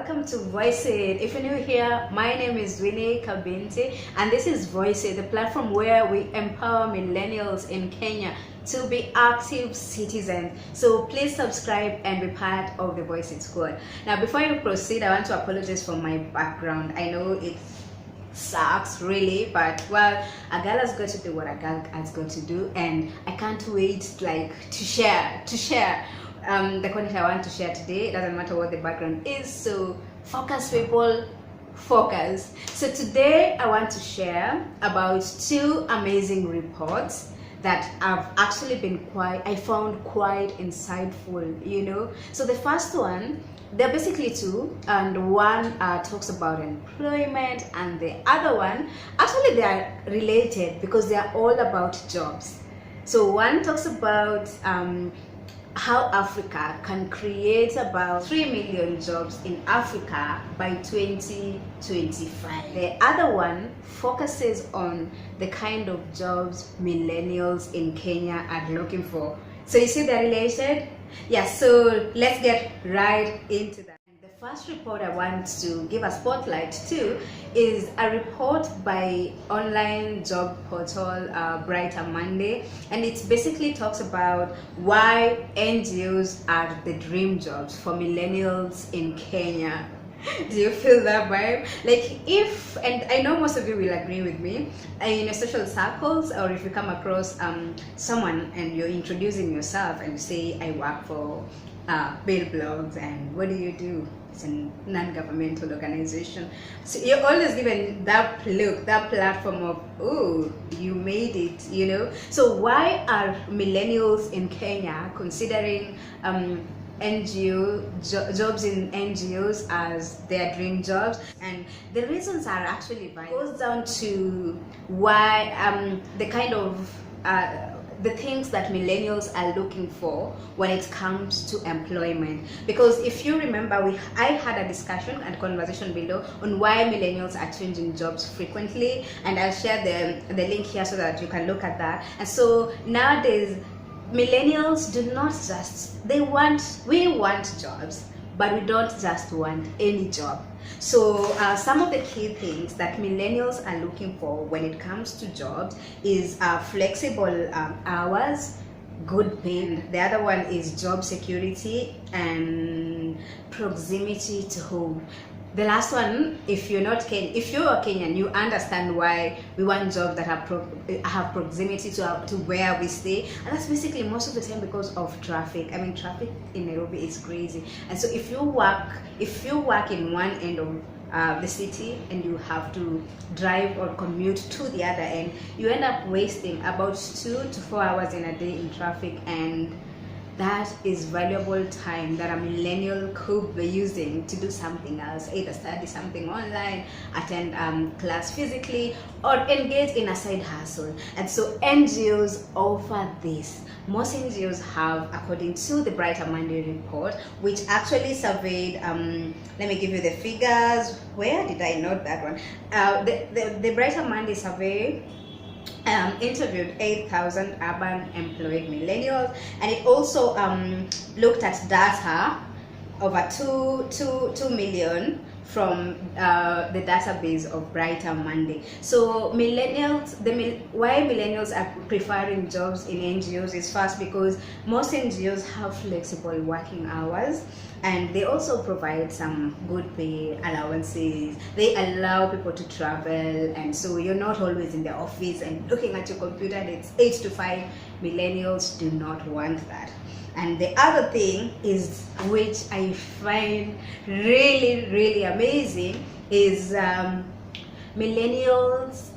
welcome to Voice It. If you're new here, my name is Winnie Kabintie, and this is Voice It, the platform where we empower millennials in Kenya to be active citizens. So please subscribe and be part of the Voice It squad. Now, before you proceed, I want to apologize for my background. I know it sucks really, but well, a girl has got to do what a girl has got to do, and I can't wait to share the content I want to share today. It doesn't matter what the background is, so focus people, focus. So today I want to share about two amazing reports that have actually been I found quite insightful. So the first one, there are basically two, and one talks about employment, and the other one, actually they are related because they are all about jobs. So one talks about how Africa can create about 3 million jobs in Africa by 2025. The other one focuses on the kind of jobs millennials in Kenya are looking for. So you see they're related? Yeah, so let's get right into that. The first report I want to give a spotlight to is a report by online job portal Brighter Monday, and it basically talks about why NGOs are the dream jobs for millennials in Kenya. Do you feel that vibe? And I know most of you will agree with me, in your social circles, or if you come across someone and you're introducing yourself and you say, I work for Bill Blogs, and what do you do? It's a non-governmental organization. So you're always given that look, that platform of, oh, you made it, So why are millennials in Kenya considering jobs in NGOs as their dream jobs? And the reasons are actually it goes down to why the kind of the things that millennials are looking for when it comes to employment. Because if you remember, I had a discussion and conversation below on why millennials are changing jobs frequently, and I'll share the link here so that you can look at that. And so nowadays, millennials do not just, we want jobs, but we don't just want any job. So some of the key things that millennials are looking for when it comes to jobs is flexible hours, good pay. The other one is job security and proximity to home. The last one, if you're a Kenyan, you understand why we want jobs that have proximity to where we stay, and that's basically most of the time because of traffic. I mean, traffic in Nairobi is crazy, and so if you work in one end of the city and you have to drive or commute to the other end, you end up wasting about 2 to 4 hours in a day in traffic, and that is valuable time that a millennial could be using to do something else, either study something online, attend class physically, or engage in a side hustle. And so NGOs offer this. Most NGOs have, according to the Brighter Monday report, which actually surveyed, let me give you the figures. Where did I note that one? The Brighter Monday survey interviewed 8,000 urban employed millennials, and it also looked at data over 2 million from the database of Brighter Monday. So why millennials are preferring jobs in NGOs is first because most NGOs have flexible working hours, and they also provide some good pay allowances. They allow people to travel, and so you're not always in the office and looking at your computer and it's 8 to 5. Millennials do not want that. And the other thing is, which I find really, really amazing, is millennials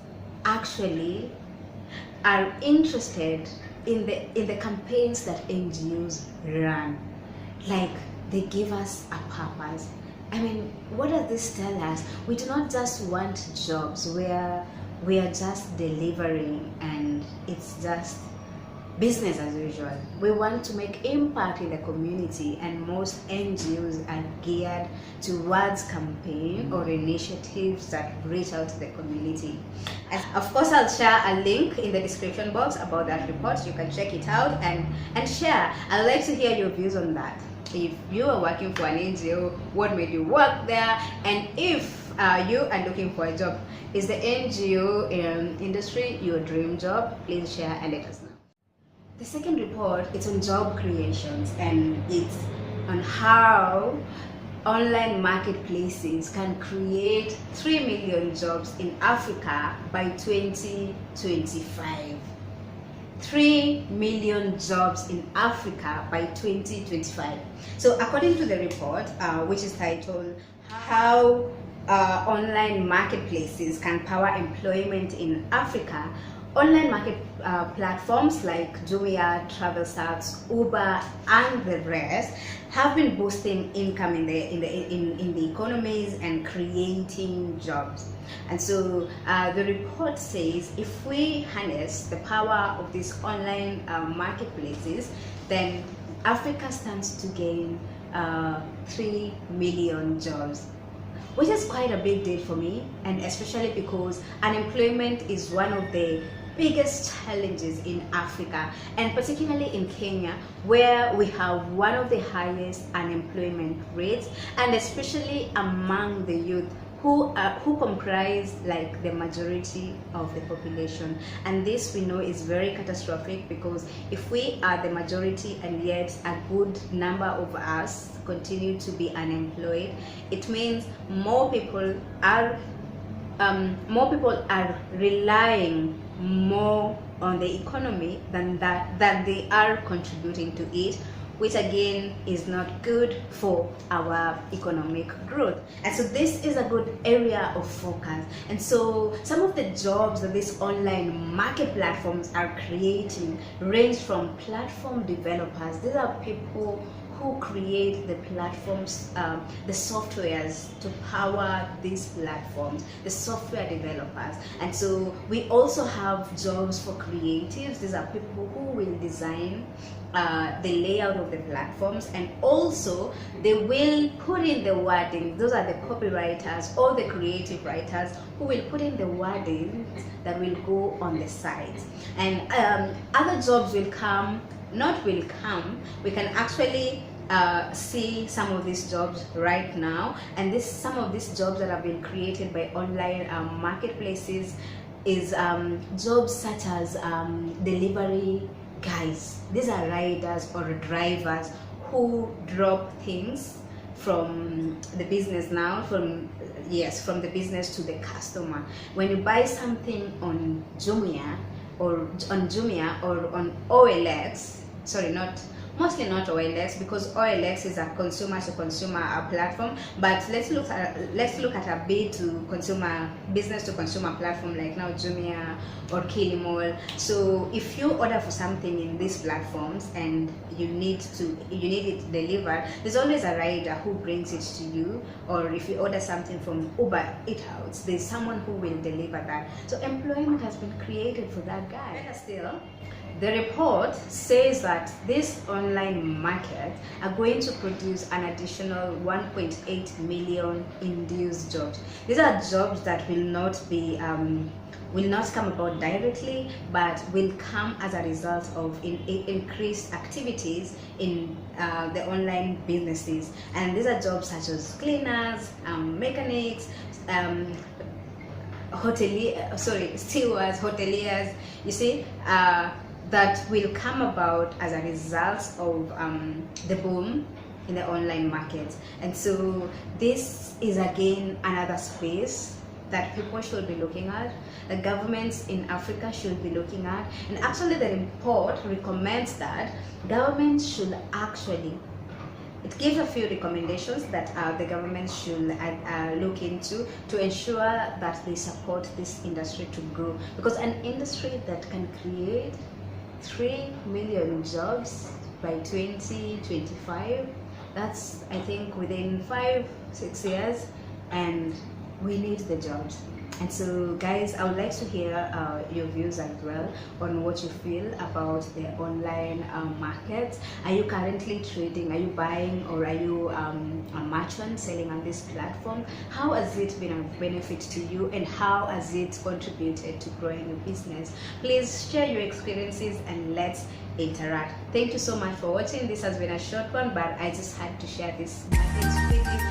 actually are interested in the campaigns that NGOs run. Like, they give us a purpose. I mean, what does this tell us? We do not just want jobs where we are just delivering and it's just business as usual. We want to make impact in the community, and most NGOs are geared towards campaign or initiatives that reach out to the community. And of course, I'll share a link in the description box about that report. You can check it out and share. I'd like to hear your views on that. if you are working for an NGO, what made you work there, and if you are looking for a job, is the NGO industry your dream job? Please share and let us know. The second report is on job creations, and it's on how online marketplaces can create 3 million jobs in Africa by 2025. 3 million jobs in Africa by 2025. So according to the report, which is titled How Online Marketplaces Can Power Employment in Africa, online market platforms like Jumia, TravelStats, Uber, and the rest have been boosting income in the economies and creating jobs. And so the report says if we harness the power of these online marketplaces, then Africa stands to gain 3 million jobs, which is quite a big deal for me, and especially because unemployment is one of the biggest challenges in Africa, and particularly in Kenya, where we have one of the highest unemployment rates, and especially among the youth, who comprise like the majority of the population. And this we know is very catastrophic, because if we are the majority and yet a good number of us continue to be unemployed, it means more people are relying more on the economy than they are contributing to it, which again is not good for our economic growth. And so this is a good area of focus. And so some of the jobs that these online market platforms are creating range from platform developers. These are people who create the platforms, the softwares to power these platforms, the software developers. And so we also have jobs for creatives. These are people who will design the layout of the platforms, and also they will put in the wording. Those are the copywriters or the creative writers who will put in the wording that will go on the site. And other jobs will come, we can actually see some of these jobs right now. And some of these jobs that have been created by online marketplaces is jobs such as delivery guys. These are riders or drivers who drop things from the business from the business to the customer. When you buy something on Jumia or on OLX, mostly not OLX, because OLX is a consumer to consumer platform, but let's look at a business to consumer platform like now Jumia or Kilimall. So if you order for something in these platforms and you need it delivered, there's always a rider who brings it to you. Or if you order something from Uber Eats, there's someone who will deliver that. So employment has been created for that guy. Better still, the report says that these online markets are going to produce an additional 1.8 million induced jobs. These are jobs that will not come about directly, but will come as a result of increased activities in the online businesses. And these are jobs such as cleaners, mechanics, stewards, hoteliers. You see, that will come about as a result of the boom in the online market. And so this is again another space that people should be looking at, the governments in Africa should be looking at. And actually the report recommends that governments should it gives a few recommendations that the government should look into to ensure that they support this industry to grow, because an industry that can create 3 million jobs by 2025, that's, I think, within 5-6 years, and we need the jobs. And so guys, I would like to hear your views as well on what you feel about the online market. Are you currently trading? Are you buying, or are you a merchant selling on this platform? How has it been a benefit to you, and how has it contributed to growing your business? Please share your experiences and let's interact. Thank you so much for watching. This has been a short one, but I just had to share this. It's pretty